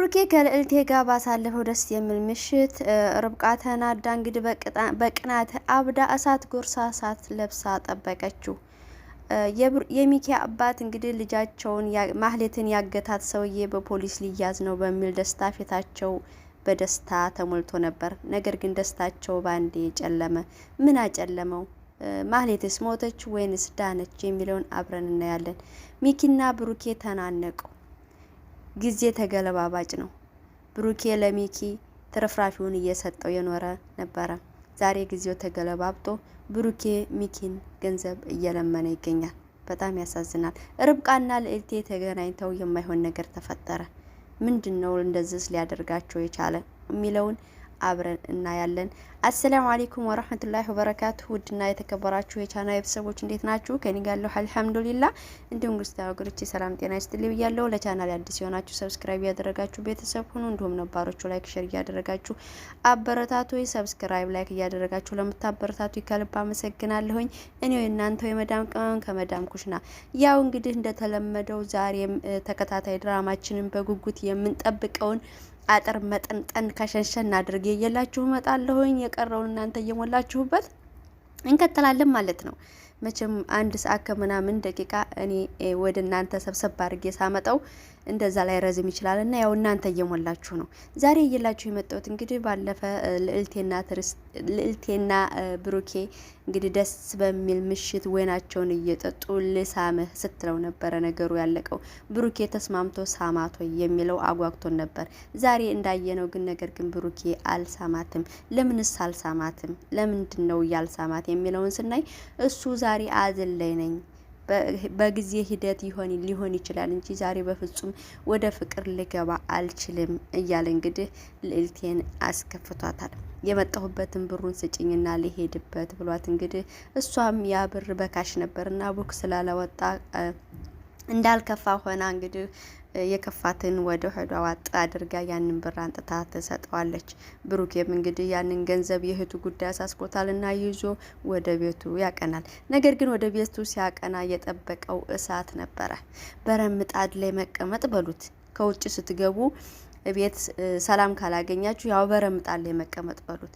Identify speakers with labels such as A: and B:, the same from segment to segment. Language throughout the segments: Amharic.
A: ብሩኬ ከልዕልቴ ጋር ባሳለፈው ደስ የሚል ምሽት ርብቃ ተናዳ እንግዲህ በቅናት አብዳ እሳት ጎርሳ እሳት ለብሳ ጠበቀችው። የሚኪ አባት እንግዲህ ልጃቸውን ማህሌትን ያገታት ሰውዬ በፖሊስ ሊያዝ ነው በሚል ደስታ ፊታቸው በደስታ ተሞልቶ ነበር። ነገር ግን ደስታቸው ባንዴ ጨለመ። ምን አጨለመው? ማህሌትስ ሞተች ወይንስ ዳነች የሚለውን አብረን እናያለን። ሚኪና ብሩኬ ተናነቁ። ጊዜ ተገለባባጭ ነው። ብሩኬ ለሚኪ ትርፍራፊውን እየሰጠው የኖረ ነበረ። ዛሬ ጊዜው ተገለባብጦ ብሩኬ ሚኪን ገንዘብ እየለመነ ይገኛል። በጣም ያሳዝናል። ርብቃና ልዕልቴ ተገናኝተው የማይሆን ነገር ተፈጠረ። ምንድነው እንደዚህ ሊያደርጋቸው የቻለ የሚለውን አብረን እናያለን። አሰላሙ አለይኩም ወራህመቱላሂ ወበረካቱ። ውድና የተከበራችሁ የቻናል ቤተሰቦች እንዴት ናችሁ? ከኔ ጋር ያለው አልሐምዱሊላህ። እንዲሁም ክርስቲያን ወገኖቼ ሰላም ጤና ይስጥልኝ ብያለሁ። ለቻናል አዲስ የሆናችሁ ሰብስክራይብ ያደረጋችሁ ቤተሰብ ሁኑ። እንዲሁም ነባሮቹ ላይክ ሼር እያደረጋችሁ አበረታቱ። ሰብስክራይብ ላይክ እያደረጋችሁ ለምታበረታቱ ከልብ አመሰግናለሁኝ። እኔው እናንተው የመዳም ቅመም ከመዳም ኩሽና። ያው እንግዲህ እንደተለመደው ዛሬም ተከታታይ ድራማችንን በጉጉት የምንጠብቀውን አጥር መጠንጠን ከሸንሸን አድርጌ እየላችሁ እመጣለሁኝ። የቀረውን እናንተ እየሞላችሁበት እንከተላለን ማለት ነው። መቼም አንድ ሰዓት ከምናምን ደቂቃ እኔ ወደ እናንተ ሰብሰብ አድርጌ ሳመጣው እንደዛ ላይ ረዝም ይችላል እና ያው እናንተ እየሞላችሁ ነው። ዛሬ እየላችሁ የመጣሁት እንግዲህ ባለፈ ልዕልቴና ብሩኬ እንግዲህ ደስ በሚል ምሽት ወይናቸውን እየጠጡ ልሳምህ ስትለው ነበረ ነገሩ ያለቀው። ብሩኬ ተስማምቶ ሳማቶ የሚለው አጓግቶን ነበር። ዛሬ እንዳየነው ግን ነገር ግን ብሩኬ አልሳማትም። ለምንስ አልሳማትም? ለምንድን ነው ያልሳማት የሚለውን ስናይ እሱ ዛሬ አዝል ላይ ነኝ በጊዜ ሂደት ሊሆን ይችላል እንጂ ዛሬ በፍጹም ወደ ፍቅር ልገባ አልችልም እያለ እንግዲህ ልዕልቴን አስከፍቷታል። የመጣሁበትን ብሩን ስጭኝና ሊሄድበት ብሏት እንግዲህ እሷም ያ ብር በካሽ ነበርና ቡክ ስላላወጣ እንዳልከፋ ሆና እንግዲህ የከፋትን ወደ ሆዷ ዋጥ አድርጋ ያንን ብር አንጥታ ትሰጠዋለች። ብሩኬም እንግዲህ ያንን ገንዘብ የእህቱ ጉዳይ አሳስቦታልና ይዞ ወደ ቤቱ ያቀናል። ነገር ግን ወደ ቤቱ ሲያቀና የጠበቀው እሳት ነበረ። በረምጣድ ላይ መቀመጥ በሉት። ከውጭ ስትገቡ ቤት ሰላም ካላገኛችሁ ያው በረምጣድ ላይ መቀመጥ በሉት።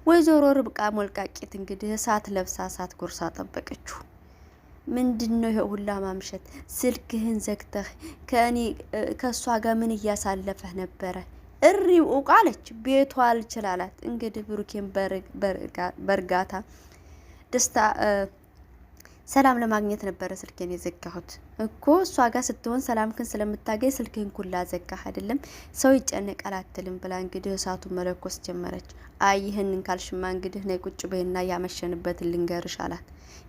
A: ወይዘሮ ርብቃ ሞልቃቂት እንግዲህ እሳት ለብሳ እሳት ጎርሳ ጠበቀችው። ምንድነው ይሄ ሁላ ማምሸት? ስልክህን ዘግተህ ከሷ ጋር ምን እያሳለፈህ ነበረ? እሪው ቃለች ቤቷ አልችላላት። እንግዲህ ብሩኬን በርጋታ ደስታ ሰላም ለማግኘት ነበረ ስልኬን የዘጋሁት እኮ እሷ ጋር ስትሆን ሰላምክን ስለምታገኝ ስልክህን ኩላ ዘጋህ አይደለም ሰው ይጨነቃል አትልም ብላ እንግዲህ እሳቱን መለኮስ ጀመረች። አይ ይህንን ካልሽማ እንግዲህ ነይ ቁጭ በይና ያመሸንበትን ልንገርሽ አላት።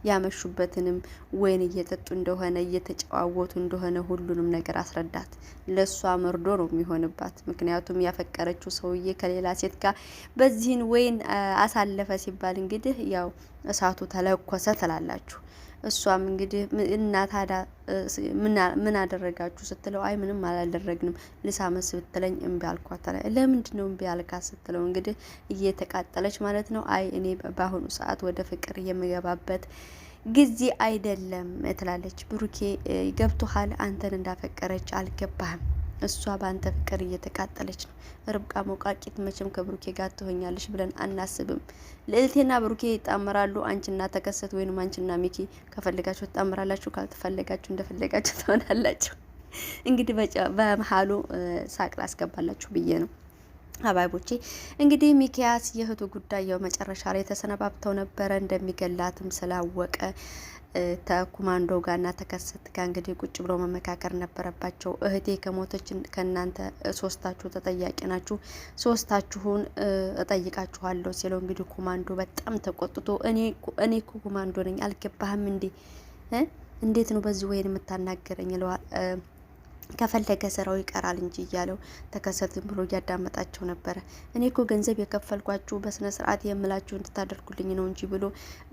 A: ያመሹበትንም ወይን እየጠጡ እንደሆነ እየተጨዋወቱ እንደሆነ ሁሉንም ነገር አስረዳት። ለሷ መርዶ ነው የሚሆንባት። ምክንያቱም ያፈቀረችው ሰውዬ ከሌላ ሴት ጋር በዚህን ወይን አሳለፈ ሲባል እንግዲህ ያው እሳቱ ተለኮሰ ትላላችሁ። እሷም እንግዲህ እና ታዲያ ምን አደረጋችሁ ስትለው አይ ምንም አላደረግንም ልሳመስ ብትለኝ እምቢ አልኳት። ለምንድን ነው እምቢ አልካት ስትለው እንግዲህ እየተቃጠለች ማለት ነው። አይ እኔ በአሁኑ ሰዓት ወደ ፍቅር የምገባበት ጊዜ አይደለም ትላለች። ብሩኬ ገብቶሃል? አንተን እንዳፈቀረች አልገባህም። እሷ ባንተ ፍቅር እየተቃጠለች ነው። ርብቃ ሞቃቂት መቼም ከብሩኬ ጋር ትሆኛለሽ ብለን አናስብም። ልዕልቴና ብሩኬ ይጣመራሉ። አንቺና ተከሰት ወይንም አንቺና ሚኪ ከፈለጋችሁ ትጣመራላችሁ፣ ካልተፈለጋችሁ እንደፈለጋችሁ ትሆናላችሁ። እንግዲህ በመሀሉ ሳቅ ላስገባላችሁ ብዬ ነው። አባይቦቼ እንግዲህ ሚኪያስ የእህቱ ጉዳይ ያው መጨረሻ ላይ ተሰነባብተው ነበረ። እንደሚገላትም ስላወቀ ተኩማንዶ ጋርና ተከሰት ጋር እንግዲህ ቁጭ ብሎ መመካከር ነበረባቸው። እህቴ ከሞተች ከናንተ ሶስታችሁ ተጠያቂ ናችሁ፣ ሶስታችሁን እጠይቃችኋለሁ ሲለው እንግዲህ ኮማንዶ በጣም ተቆጥቶ እኔ ኮማንዶ ነኝ አልገባህም እንዴ? እንዴት ነው በዚህ ወይን የምታናገረኝ? ይለዋል። ከፈለገ ስራው ይቀራል እንጂ እያለው ተከሰትን ብሎ እያዳመጣቸው ነበረ። እኔ እኮ ገንዘብ የከፈልኳችሁ በስነ ስርዓት የምላችሁ እንድታደርጉልኝ ነው እንጂ ብሎ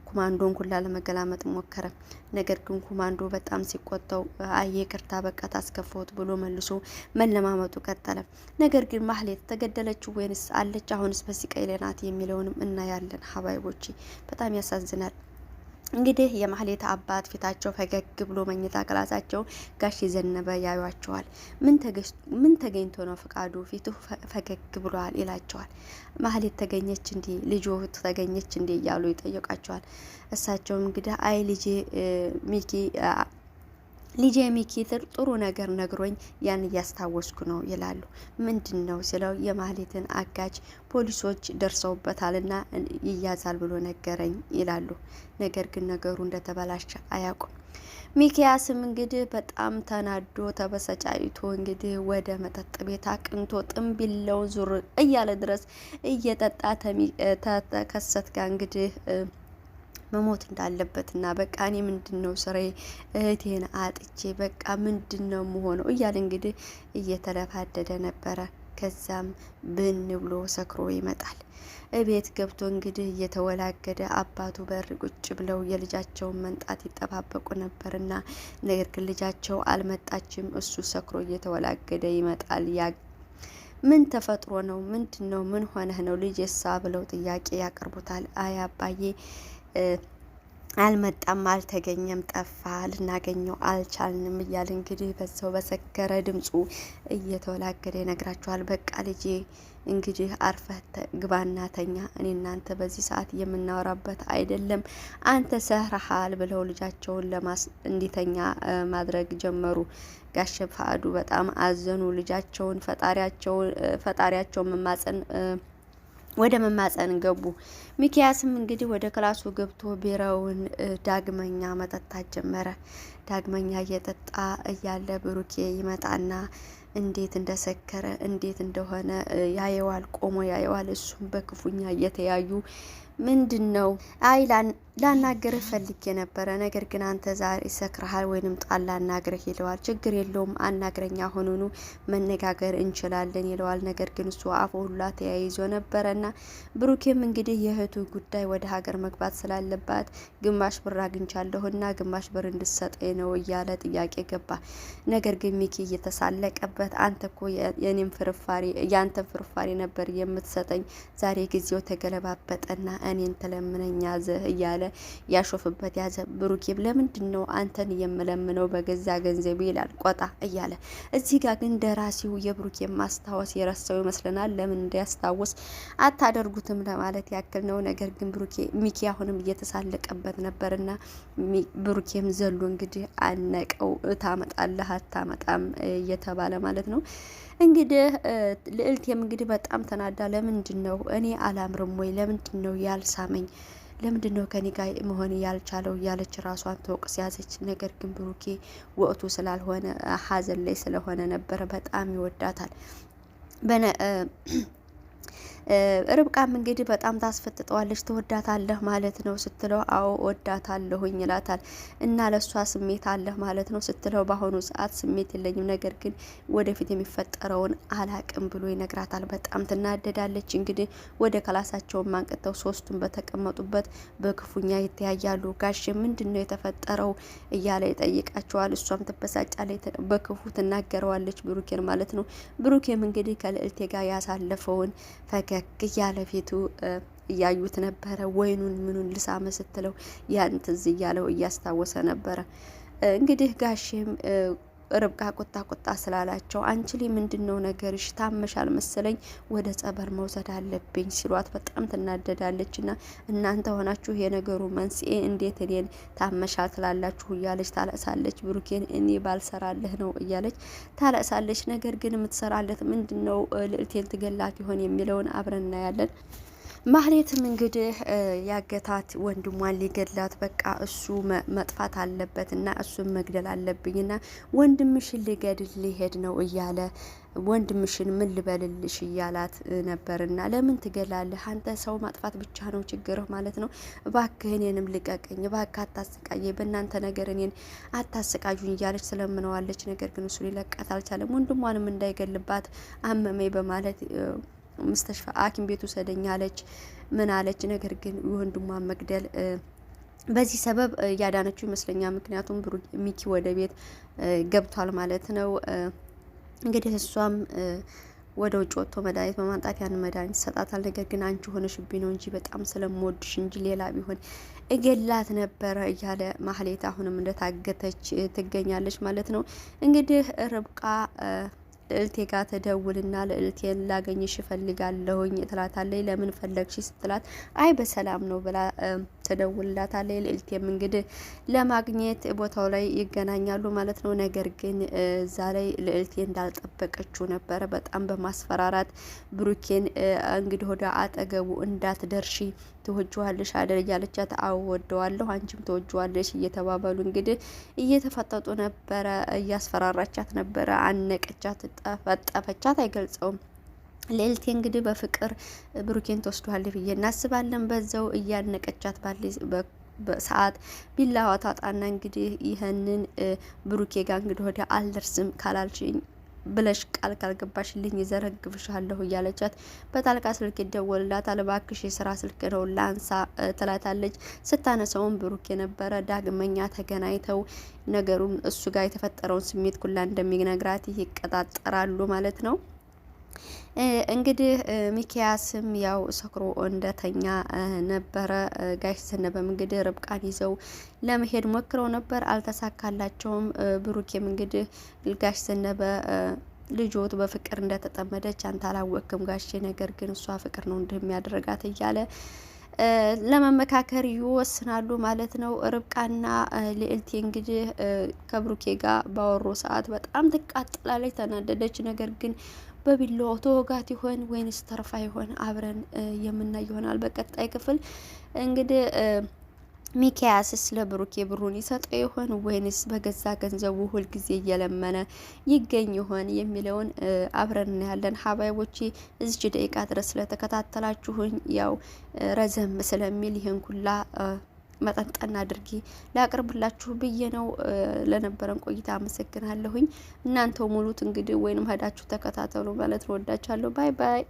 A: ኮማንዶን ኩላ ለመገላመጥ ሞከረ። ነገር ግን ኮማንዶ በጣም ሲቆጣው አይ ይቅርታ በቃ ታስከፈውት ብሎ መልሶ መለማመጡ ቀጠለ። ነገር ግን ማህሌት ተገደለችው ወይንስ አለች? አሁንስ በሲቃይ ላይ ናት የሚለውንም እናያለን። ሀባይቦቼ በጣም ያሳዝናል። እንግዲህ የማህሌት አባት ፊታቸው ፈገግ ብሎ መኝታ ክላሳቸው ጋሽ ዘነበ ያዩዋቸዋል። ምን ተገኝቶ ነው ፍቃዱ ፊቱ ፈገግ ብሏል ይላቸዋል። ማህሌት ተገኘች እንዴ ልጆ ተገኘች እንዴ እያሉ ይጠይቃቸዋል። እሳቸውም እንግዲህ አይ ልጄ ሚኪ ጥሩ ነገር ነግሮኝ ያን እያስታወስኩ ነው ይላሉ። ምንድን ነው ስለው የማህሌትን አጋች ፖሊሶች ደርሰውበታልና ይያዛል ብሎ ነገረኝ ይላሉ። ነገር ግን ነገሩ እንደተበላሸ አያውቁም። ሚኪያስም እንግዲህ በጣም ተናዶ ተበሰጫይቶ እንግዲህ ወደ መጠጥ ቤት አቅንቶ ጥንቢለው ዙር እያለ ድረስ እየጠጣ ተከሰት ጋር እንግዲህ መሞት እንዳለበትና በቃ እኔ ምንድነው ስራዬ እህቴን አጥቼ በቃ ምንድነው መሆነው እያለ እንግዲህ እየተለፋደደ ነበረ። ከዛም ብን ብሎ ሰክሮ ይመጣል። እቤት ገብቶ እንግዲህ እየተወላገደ አባቱ በር ቁጭ ብለው የልጃቸውን መንጣት ይጠባበቁ ነበርና ነገር ግን ልጃቸው አልመጣችም። እሱ ሰክሮ እየተወላገደ ይመጣል። ምን ተፈጥሮ ነው? ምንድነው? ምን ሆነህ ነው ልጄሳ ብለው ጥያቄ ያቀርቡታል። አይ አባዬ አልመጣም፣ አልተገኘም፣ ጠፋ፣ ልናገኘው አልቻልንም እያለ እንግዲህ በዛው በሰከረ ድምፁ እየተወላገደ ይነግራቸዋል። በቃ ልጄ እንግዲህ አርፈህ ግባና ተኛ፣ እኔ እናንተ በዚህ ሰዓት የምናወራበት አይደለም፣ አንተ ሰህረሃል ብለው ልጃቸውን እንዲተኛ ማድረግ ጀመሩ። ጋሽ ፈቃዱ በጣም አዘኑ። ልጃቸውን ፈጣሪያቸውን መማጸን ወደ መማጸን ገቡ። ሚኪያስም እንግዲህ ወደ ክላሱ ገብቶ ቢራውን ዳግመኛ መጠጣት ጀመረ። ዳግመኛ እየጠጣ እያለ ብሩኬ ይመጣና እንዴት እንደሰከረ እንዴት እንደሆነ ያየዋል። ቆሞ ያየዋል። እሱም በክፉኛ እየተያዩ ምንድን ነው? አይ ላናግርህ ፈልጌ የነበረ ነገር ግን አንተ ዛሬ ሰክረሃል ወይንም ጣል ላናግርህ ይለዋል። ችግር የለውም አናግረኛ ሆኖኑ መነጋገር እንችላለን ይለዋል። ነገር ግን እሱ አፉ ሁላ ተያይዞ ነበረና ብሩኬም እንግዲህ የእህቱ ጉዳይ ወደ ሀገር መግባት ስላለባት ግማሽ ብር አግኝቻለሁና ግማሽ ብር እንድሰጠኝ ነው እያለ ጥያቄ ገባ። ነገር ግን ሚኪ እየተሳለቀበት አንተ እኮ የኔም ፍርፋሪ ያንተን ፍርፋሪ ነበር የምትሰጠኝ፣ ዛሬ ጊዜው ተገለባበጠና እኔን ተለምነኛ ዘህ እያለ ያሾፍበት ያዘ። ብሩኬም ለምንድን ነው አንተን የምለምነው በገዛ ገንዘቤ ይላል ቆጣ እያለ። እዚህ ጋር ግን ደራሲው የብሩኬን ማስታወስ የረሳው ይመስለናል። ለምን እንዲያስታውስ አታደርጉትም ለማለት ያክል ነው። ነገር ግን ሚኪ አሁንም እየተሳለቀበት ነበርና ብሩኬም ዘሎ እንግዲህ አነቀው። ታመጣለህ አታመጣም እየተባለ ማለት ነው። እንግዲህ ልዕልቴም እንግዲህ በጣም ተናዳ ለምንድን ነው እኔ አላምርም ወይ? ለምንድን ነው ያልሳመኝ? ለምንድን ነው ከኔ ጋር መሆን ያልቻለው? እያለች ራሷን ተወቅስ ያዘች። ነገር ግን ብሩኬ ወቅቱ ስላልሆነ ሀዘን ላይ ስለሆነ ነበረ። በጣም ይወዳታል። ርብቃም እንግዲህ በጣም ታስፈጥጠዋለች። ትወዳታለህ ማለት ነው ስትለው አዎ ወዳታለሁኝ ይላታል። እና ለሷ ስሜት አለህ ማለት ነው ስትለው በአሁኑ ሰዓት ስሜት የለኝም፣ ነገር ግን ወደፊት የሚፈጠረውን አላቅም ብሎ ይነግራታል። በጣም ትናደዳለች። እንግዲህ ወደ ክላሳቸውን ማንቀተው ሶስቱን በተቀመጡበት በክፉኛ ይተያያሉ። ጋሽ ምንድን ነው የተፈጠረው እያለ ይጠይቃቸዋል። እሷም ትበሳጫለች፣ በክፉ ትናገረዋለች ብሩኬን ማለት ነው። ብሩኬም እንግዲህ ከልዕልቴ ጋር ያሳለፈውን ፈገግ እያለ ፊቱ እያዩት ነበረ። ወይኑን ምኑን ልሳመ ስትለው ያን ትዝ እያለው እያስታወሰ ነበረ። እንግዲህ ጋሼም ርብቃ ቁጣ ስላላቸው አንቺ ላይ ምንድነው ነገርሽ? ታመሻል መሰለኝ ወደ ጸበር መውሰድ አለብኝ ሲሏት በጣም ትናደዳለች። እና እናንተ ሆናችሁ የነገሩ መንስኤ እንዴት እኔን ታመሻል ትላላችሁ እያለች ታለቅሳለች። ብሩኬን እኔ ባልሰራልህ ነው እያለች ታለቅሳለች። ነገር ግን የምትሰራለት ምንድነው? ልዕልቴን ትገላት ይሆን የሚለውን አብረን እናያለን። ማህሌትም እንግዲህ ያገታት ወንድሟን ሊገድላት በቃ እሱ መጥፋት አለበት እና እሱን መግደል አለብኝና ወንድምሽን ሊገድል ሊሄድ ነው እያለ ወንድምሽን ምን ልበልልሽ እያላት ነበርና ለምን ትገላለህ? አንተ ሰው ማጥፋት ብቻ ነው ችግርህ ማለት ነው። እባክህ እኔንም ልቀቀኝ፣ እባክህ አታሰቃየኝ፣ በእናንተ ነገር እኔን አታሰቃዩኝ እያለች ስለምነዋለች። ነገር ግን እሱ ሊለቃት አልቻለም። ወንድሟንም እንዳይገልባት አመመኝ በማለት ሙስተሽፋ ሐኪም ቤት ውሰደኝ አለች። ምን አለች? ነገር ግን ወንድሟን መግደል በዚህ ሰበብ ያዳነችው ይመስለኛል። ምክንያቱም ሚኪ ወደ ቤት ገብቷል ማለት ነው። እንግዲህ እሷም ወደ ውጭ ወጥቶ መድኃኒት በማምጣት ያን መድኃኒት ይሰጣታል። ነገር ግን አንቺ ሆነሽብኝ ነው እንጂ በጣም ስለምወድሽ እንጂ ሌላ ቢሆን እገላት ነበረ እያለ ማህሌት አሁንም እንደታገተች ትገኛለች ማለት ነው። እንግዲህ ርብቃ ልዕልቴ ጋር ተደውልና ልዕልቴን ላገኝሽ እፈልጋለሁኝ ትላታለች። ለምን ፈለግሽ ስትላት አይ በሰላም ነው ብላ ተደውልላታለች። ልዕልቴም እንግዲህ ለማግኘት ቦታው ላይ ይገናኛሉ ማለት ነው። ነገር ግን እዛ ላይ ልዕልቴ እንዳልጠበቀችው ነበረ። በጣም በማስፈራራት ብሩኬን እንግዲህ ወደ አጠገቡ እንዳትደርሺ ትወጂዋለሽ አይደል እያለቻት አወደዋለሁ አንቺም ትወጂዋለሽ እየተባባሉ እንግዲህ እየተፈጠጡ ነበረ። እያስፈራራቻት ነበረ። አነቀቻት፣ ጠፈጠፈቻት፣ አይገልጸውም። ልዕልቴ እንግዲህ በፍቅር ብሩኬን ትወስዷለች ብዬ እናስባለን። በዛው እያነቀቻት ባለ በሰዓት ቢላዋ ታጣና እንግዲህ ይህንን ብሩኬ ጋር እንግዲህ ወደ አልደርስም ካላልሽኝ ብለሽ ቃል ካልገባሽልኝ ይዘረግፍሻለሁ እያለቻት በጣልቃ ስልክ ይደወልላታል። እባክሽ የስራ ስልክ ነው ላንሳ ትላታለች። ስታነሳውም ብሩክ የነበረ ዳግመኛ ተገናኝተው ነገሩን እሱ ጋር የተፈጠረውን ስሜት ኩላ እንደሚነግራት ይቀጣጠራሉ ማለት ነው። እንግዲህ ሚኪያስም ያው ሰክሮ እንደተኛ ነበረ። ጋሽ ዘነበም እንግዲህ ርብቃን ይዘው ለመሄድ ሞክረው ነበር፣ አልተሳካላቸውም። ብሩኬም እንግዲህ ጋሽ ዘነበ ልጆት በፍቅር እንደተጠመደች አንተ አላወቅም ጋሼ፣ ነገር ግን እሷ ፍቅር ነው እንደሚያደርጋት እያለ ለመመካከር ይወስናሉ ማለት ነው። ርብቃና ልዕልቴ እንግዲህ ከብሩኬ ጋር ባወሩ ሰዓት በጣም ትቃጥላለች፣ ተናደደች። ነገር ግን በቢላዋ ተወጋት ይሆን ወይንስ ተርፋ ይሆን? አብረን የምናይ ይሆናል በቀጣይ ክፍል። እንግዲህ ሚኪያስስ ለብሩኬ ብሩን ይሰጠው ይሆን ወይንስ በገዛ ገንዘቡ ሁልጊዜ እየለመነ ይገኝ ይሆን የሚለውን አብረን እናያለን። ሀባይቦቼ እዚች ደቂቃ ድረስ ስለተከታተላችሁኝ ያው ረዘም ስለሚል ይህን ኩላ መጠንጠና አድርጌ ላቅርብላችሁ ብዬ ነው። ለነበረን ቆይታ አመሰግናለሁኝ። እናንተው ሙሉት እንግዲህ ወይንም ሄዳችሁ ተከታተሉ ማለት ነው። ወዳችኋለሁ። ባይ ባይ።